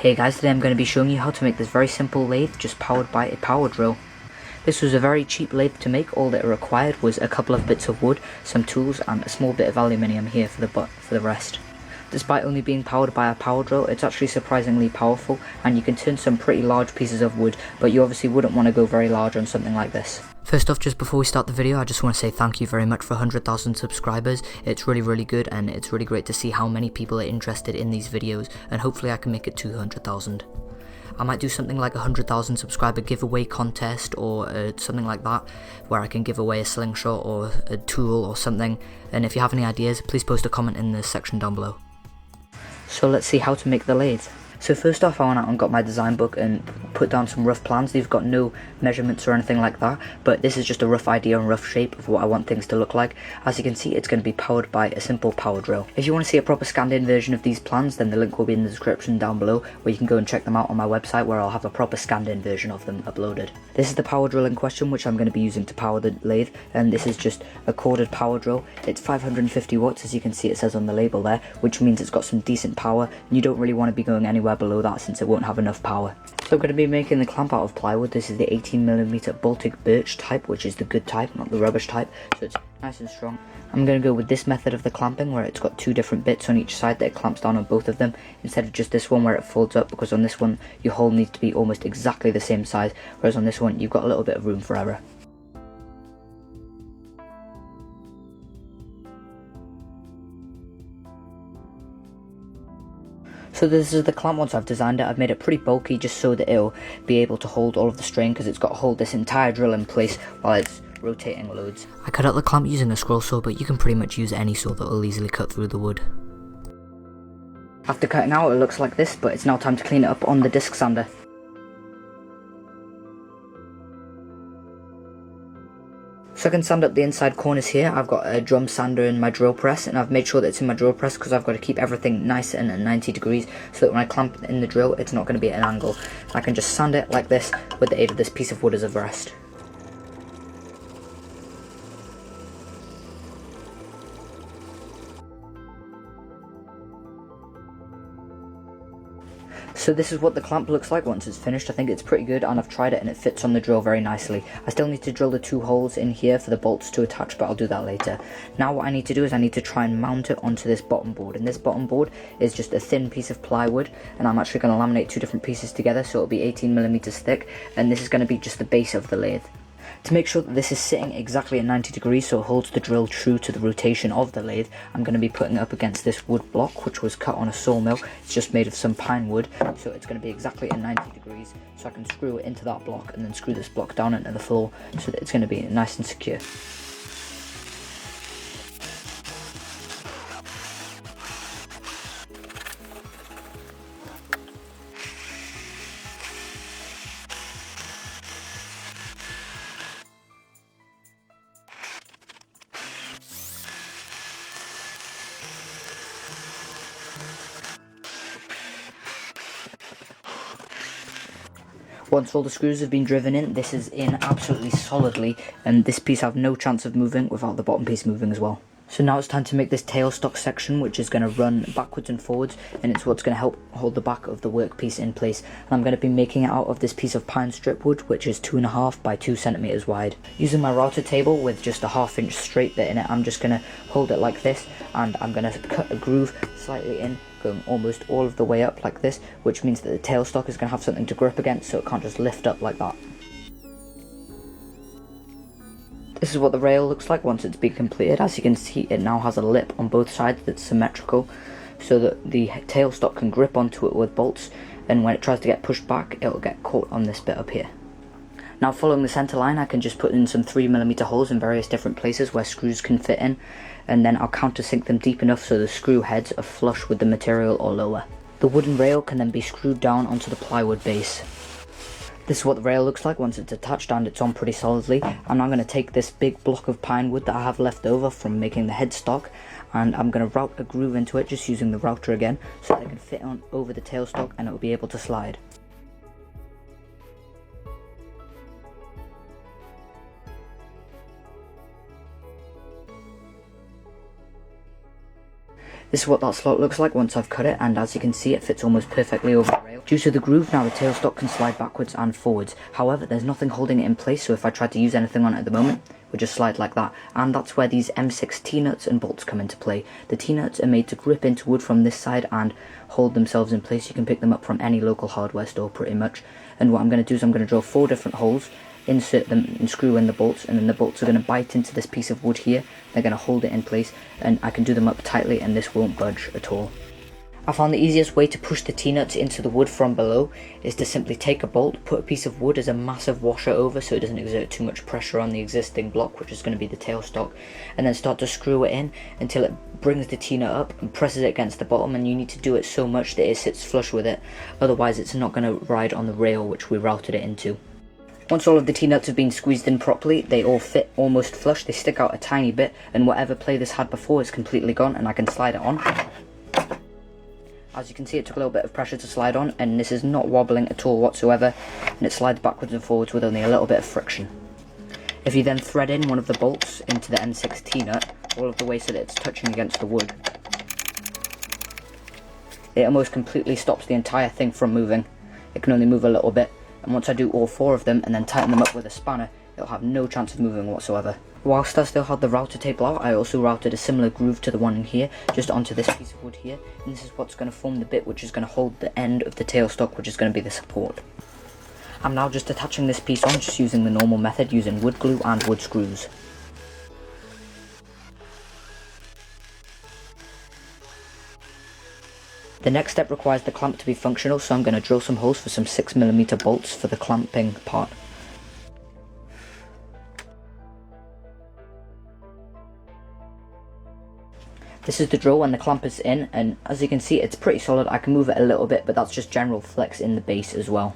Hey guys, today I'm going to be showing you how to make this very simple lathe just powered by a power drill. This was a very cheap lathe to make. All that it required was a couple of bits of wood, some tools and a small bit of aluminium here for the rest. Despite only being powered by a power drill, it's actually surprisingly powerful and you can turn some pretty large pieces of wood, but you obviously wouldn't want to go very large on something like this. First off, just before we start the video, I just want to say thank you very much for 100,000 subscribers. It's really good and it's really great to see how many people are interested in these videos, and hopefully I can make it 200,000. I might do something like a 100,000 subscriber giveaway contest or something like that, where I can give away a slingshot or a tool or something, and if you have any ideas, please post a comment in the section down below. So let's see how to make the lathe. So first off, I went out and got my design book and put down some rough plans. They've got no measurements or anything like that, but this is just a rough idea and rough shape of what I want things to look like. As you can see, it's going to be powered by a simple power drill. If you want to see a proper scanned in version of these plans, then the link will be in the description down below, where you can go and check them out on my website, where I'll have a proper scanned in version of them uploaded. This is the power drill in question, which I'm going to be using to power the lathe, and this is just a corded power drill. It's 550 watts, as you can see it says on the label there, which means it's got some decent power, and you don't really want to be going anywhere below that since it won't have enough power. So I'm going to be making the clamp out of plywood. This is the 18mm Baltic birch type, which is the good type, not the rubbish type, so it's nice and strong. I'm going to go with this method of the clamping, where it's got two different bits on each side that it clamps down on both of them, instead of just this one where it folds up, because on this one your hole needs to be almost exactly the same size, whereas on this one you've got a little bit of room for error. So this is the clamp. Once I've designed it, I've made it pretty bulky just so that it'll be able to hold all of the strain, because it's got to hold this entire drill in place while it's rotating loads. I cut out the clamp using a scroll saw, but you can pretty much use any saw that will easily cut through the wood. After cutting out, it looks like this, but it's now time to clean it up on the disc sander. So I can sand up the inside corners here. I've got a drum sander in my drill press, and I've made sure that it's in my drill press because I've got to keep everything nice and at 90 degrees so that when I clamp in the drill it's not going to be at an angle. I can just sand it like this with the aid of this piece of wood as a rest. So this is what the clamp looks like once it's finished. I think it's pretty good, and I've tried it and it fits on the drill very nicely. I still need to drill the two holes in here for the bolts to attach, but I'll do that later. Now what I need to do is I need to try and mount it onto this bottom board, and this bottom board is just a thin piece of plywood, and I'm actually going to laminate two different pieces together, so it'll be 18mm thick, and this is going to be just the base of the lathe. To make sure that this is sitting exactly at 90 degrees so it holds the drill true to the rotation of the lathe, I'm going to be putting it up against this wood block, which was cut on a sawmill. It's just made of some pine wood, so it's going to be exactly at 90 degrees, so I can screw it into that block and then screw this block down into the floor so that it's going to be nice and secure. Once all the screws have been driven in, this is in absolutely solidly, and this piece have no chance of moving without the bottom piece moving as well. So now it's time to make this tailstock section, which is going to run backwards and forwards, and it's what's going to help hold the back of the workpiece in place. And I'm going to be making it out of this piece of pine strip wood, which is 2.5 by 2 centimeters wide. Using my router table with just a 1/2 inch straight bit in it, I'm just going to hold it like this, and I'm going to cut a groove slightly in, going almost all of the way up like this, which means that the tailstock is going to have something to grip against, so it can't just lift up like that. This is what the rail looks like once it's been completed. As you can see, it now has a lip on both sides that's symmetrical, so that the tailstock can grip onto it with bolts, and when it tries to get pushed back, it'll get caught on this bit up here. Now, following the centre line, I can just put in some 3mm holes in various different places where screws can fit in, and then I'll countersink them deep enough so the screw heads are flush with the material or lower. The wooden rail can then be screwed down onto the plywood base. This is what the rail looks like once it's attached and it's on pretty solidly. I'm now going to take this big block of pine wood that I have left over from making the headstock, and I'm going to route a groove into it just using the router again, so that it can fit on over the tailstock and it will be able to slide. This is what that slot looks like once I've cut it, and as you can see it fits almost perfectly over the rail. Due to the groove now the tailstock can slide backwards and forwards, however there's nothing holding it in place, so if I try to use anything on it at the moment, it would just slide like that. And that's where these M6 T-nuts and bolts come into play. The T-nuts are made to grip into wood from this side and hold themselves in place. You can pick them up from any local hardware store pretty much. And what I'm going to do is I'm going to drill 4 different holes, insert them and screw in the bolts, and then the bolts are going to bite into this piece of wood here. They're going to hold it in place, and I can do them up tightly and this won't budge at all. I found the easiest way to push the T-nuts into the wood from below is to simply take a bolt, put a piece of wood as a massive washer over so it doesn't exert too much pressure on the existing block, which is going to be the tailstock, and then start to screw it in until it brings the T-nut up and presses it against the bottom, and you need to do it so much that it sits flush with it, otherwise it's not going to ride on the rail which we routed it into. Once all of the T-nuts have been squeezed in properly, they all fit almost flush, they stick out a tiny bit, and whatever play this had before is completely gone, and I can slide it on. As you can see, it took a little bit of pressure to slide on, and this is not wobbling at all whatsoever, and it slides backwards and forwards with only a little bit of friction. If you then thread in one of the bolts into the M6 T-nut, all of the way so that it's touching against the wood, it almost completely stops the entire thing from moving. It can only move a little bit, and once I do all 4 of them and then tighten them up with a spanner, it'll have no chance of moving whatsoever. Whilst I still had the router table out, I also routed a similar groove to the one in here, just onto this piece of wood here, and this is what's going to form the bit which is going to hold the end of the tailstock, which is going to be the support. I'm now just attaching this piece on, just using the normal method, using wood glue and wood screws. The next step requires the clamp to be functional, so I'm going to drill some holes for some 6mm bolts for the clamping part. This is the drill when the clamp is in, and as you can see it's pretty solid. I can move it a little bit, but that's just general flex in the base as well.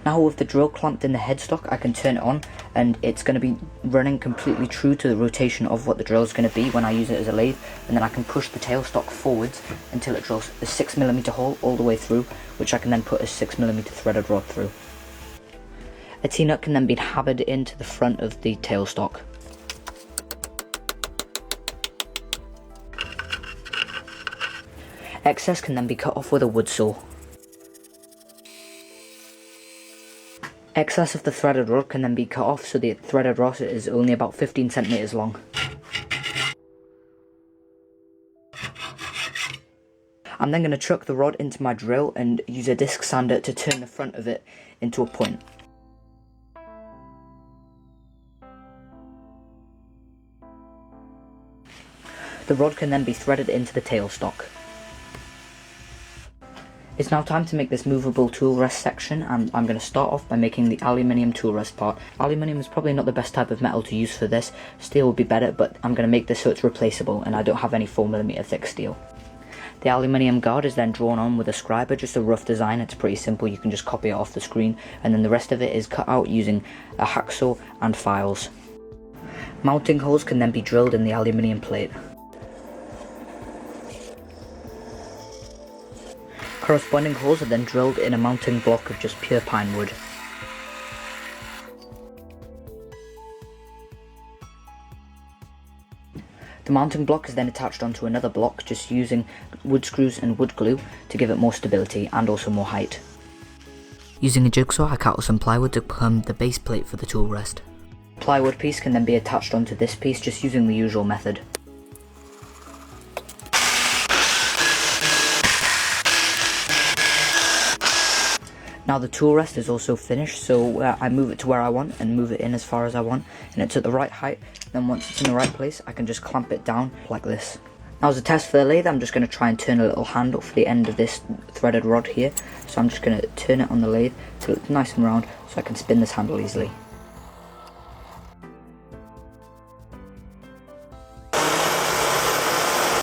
Now with the drill clamped in the headstock, I can turn it on, and it's going to be running completely true to the rotation of what the drill is going to be when I use it as a lathe, and then I can push the tailstock forwards until it drills a 6mm hole all the way through, which I can then put a 6mm threaded rod through. A T-nut can then be hammered into the front of the tailstock. Excess can then be cut off with a wood saw. Excess of the threaded rod can then be cut off, so the threaded rod is only about 15 centimeters long. I'm then going to chuck the rod into my drill and use a disc sander to turn the front of it into a point. The rod can then be threaded into the tailstock. It's now time to make this movable tool rest section, and I'm going to start off by making the aluminium tool rest part. Aluminium is probably not the best type of metal to use for this. Steel would be better, but I'm going to make this so it's replaceable, and I don't have any 4mm thick steel. The aluminium guard is then drawn on with a scriber, just a rough design. It's pretty simple, you can just copy it off the screen, and then the rest of it is cut out using a hacksaw and files. Mounting holes can then be drilled in the aluminium plate. Corresponding holes are then drilled in a mounting block of just pure pine wood. The mounting block is then attached onto another block, just using wood screws and wood glue to give it more stability and also more height. Using a jigsaw, I cut out some plywood to become the base plate for the tool rest. The plywood piece can then be attached onto this piece, just using the usual method. Now the tool rest is also finished, so I move it to where I want and move it in as far as I want, and it's at the right height. Then once it's in the right place, I can just clamp it down like this. Now as a test for the lathe, I'm just going to try and turn a little handle for the end of this threaded rod here. So I'm just going to turn it on the lathe till it's nice and round so I can spin this handle easily.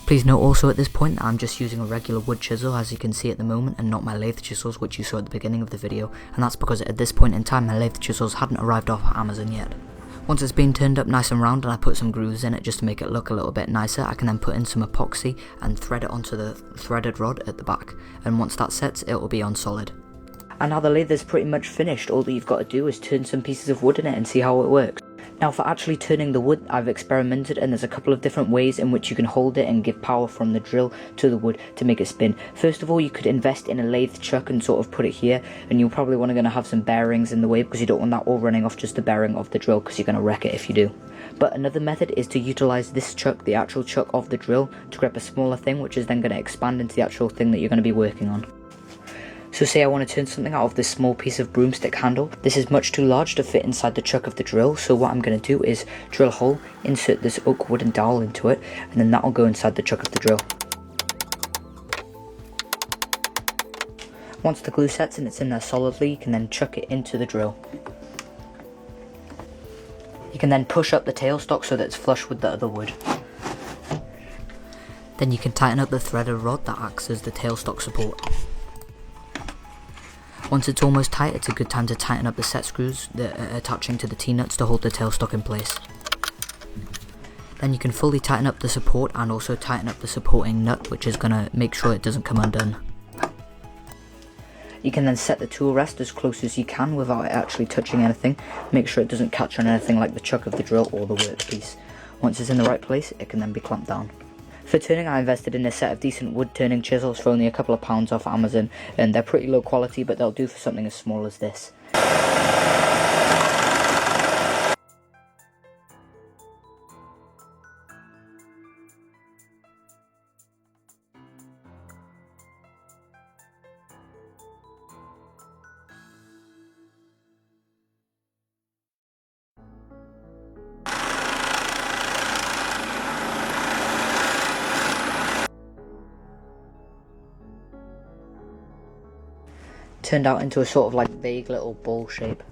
Please note also at this point that I'm just using a regular wood chisel, as you can see at the moment, and not my lathe chisels which you saw at the beginning of the video, and that's because at this point in time my lathe chisels hadn't arrived off Amazon yet. Once it's been turned up nice and round and I put some grooves in it just to make it look a little bit nicer, I can then put in some epoxy and thread it onto the threaded rod at the back, and once that sets it will be on solid. And now the lathe is pretty much finished. All that you've got to do is turn some pieces of wood in it and see how it works. Now for actually turning the wood, I've experimented, and there's a couple of different ways in which you can hold it and give power from the drill to the wood to make it spin. First of all, you could invest in a lathe chuck and sort of put it here, and you're probably going to have some bearings in the way because you don't want that all running off just the bearing of the drill, because you're going to wreck it if you do. But another method is to utilize this chuck, the actual chuck of the drill, to grab a smaller thing, which is then going to expand into the actual thing that you're going to be working on. So say I want to turn something out of this small piece of broomstick handle. This is much too large to fit inside the chuck of the drill, so what I'm going to do is drill a hole, insert this oak wooden dowel into it, and then that will go inside the chuck of the drill. Once the glue sets and it's in there solidly, you can then chuck it into the drill. You can then push up the tailstock so that it's flush with the other wood. Then you can tighten up the threaded rod that acts as the tailstock support. Once it's almost tight, it's a good time to tighten up the set screws that are attaching to the T-nuts to hold the tailstock in place. Then you can fully tighten up the support and also tighten up the supporting nut, which is going to make sure it doesn't come undone. You can then set the tool rest as close as you can without it actually touching anything. Make sure it doesn't catch on anything like the chuck of the drill or the workpiece. Once it's in the right place, it can then be clamped down. For turning, I invested in a set of decent wood turning chisels for only a couple of pounds off Amazon, and they're pretty low quality, but they'll do for something as small as this. Turned out into a sort of like vague little ball shape.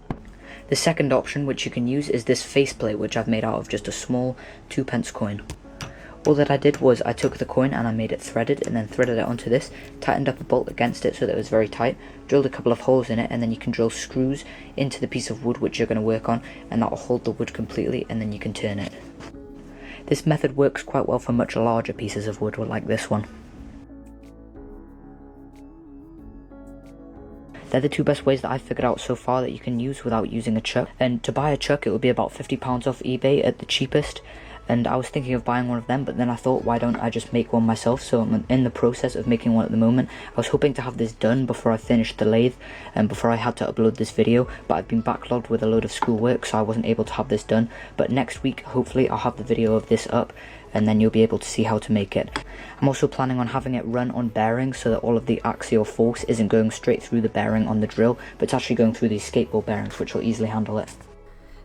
The second option which you can use is this faceplate, which I've made out of just a small 2p coin. All that I did was I took the coin and I made it threaded, and then threaded it onto this, tightened up a bolt against it so that it was very tight, drilled a couple of holes in it, and then you can drill screws into the piece of wood which you're going to work on, and that will hold the wood completely, and then you can turn it. This method works quite well for much larger pieces of wood like this one. They're the two best ways that I've figured out so far that you can use without using a chuck. And to buy a chuck, it would be about £50 off eBay at the cheapest. And I was thinking of buying one of them, but then I thought, why don't I just make one myself? So I'm in the process of making one at the moment. I was hoping to have this done before I finished the lathe and before I had to upload this video, but I've been backlogged with a load of schoolwork, so I wasn't able to have this done. But next week, hopefully, I'll have the video of this up, and then you'll be able to see how to make it. I'm also planning on having it run on bearings so that all of the axial force isn't going straight through the bearing on the drill, but it's actually going through these skateboard bearings, which will easily handle it.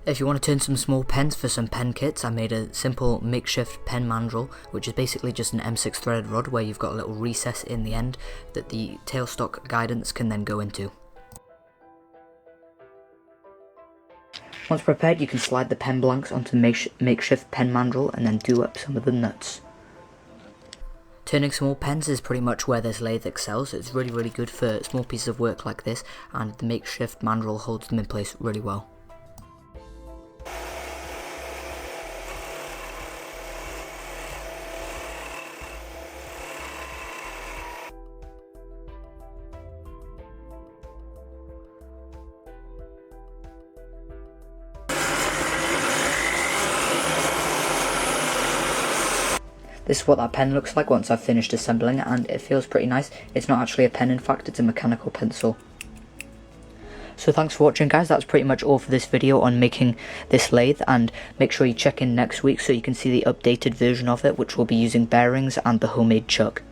If you want to turn some small pens for some pen kits, I made a simple makeshift pen mandrel, which is basically just an M6 threaded rod where you've got a little recess in the end that the tailstock guidance can then go into. Once prepared, you can slide the pen blanks onto the makeshift pen mandrel and then do up some of the nuts. Turning small pens is pretty much where this lathe excels. It's really good for small pieces of work like this, and the makeshift mandrel holds them in place really well. This is what that pen looks like once I've finished assembling it, and it feels pretty nice. It's not actually a pen, in fact, it's a mechanical pencil. So thanks for watching, guys. That's pretty much all for this video on making this lathe, and make sure you check in next week so you can see the updated version of it, which will be using bearings and the homemade chuck.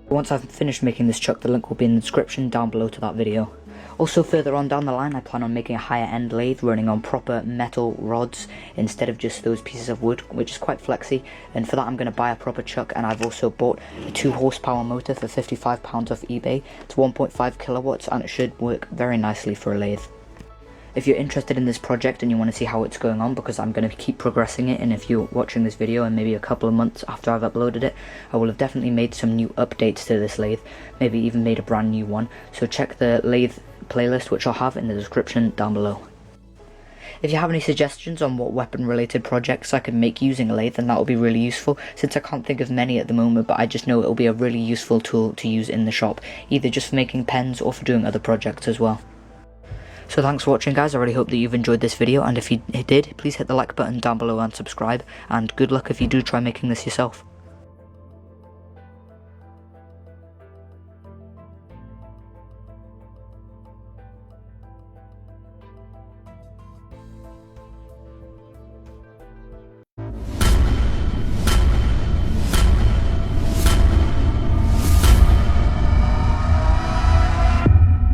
Once I've finished making this chuck, the link will be in the description down below to that video. Also, further on down the line, I plan on making a higher end lathe running on proper metal rods instead of just those pieces of wood, which is quite flexy, and for that I'm going to buy a proper chuck, and I've also bought a 2 horsepower motor for £55 off eBay. It's 1.5 kilowatts and it should work very nicely for a lathe. If you're interested in this project and you want to see how it's going on, because I'm going to keep progressing it, and if you're watching this video and maybe a couple of months after I've uploaded it, I will have definitely made some new updates to this lathe, maybe even made a brand new one, so check the lathe playlist, which I'll have in the description down below. If you have any suggestions on what weapon related projects I could make using a lathe, then that would be really useful, since I can't think of many at the moment, but I just know it will be a really useful tool to use in the shop, either just for making pens or for doing other projects as well. So thanks for watching, guys. I really hope that you've enjoyed this video, and if you did, please hit the like button down below and subscribe, and good luck if you do try making this yourself.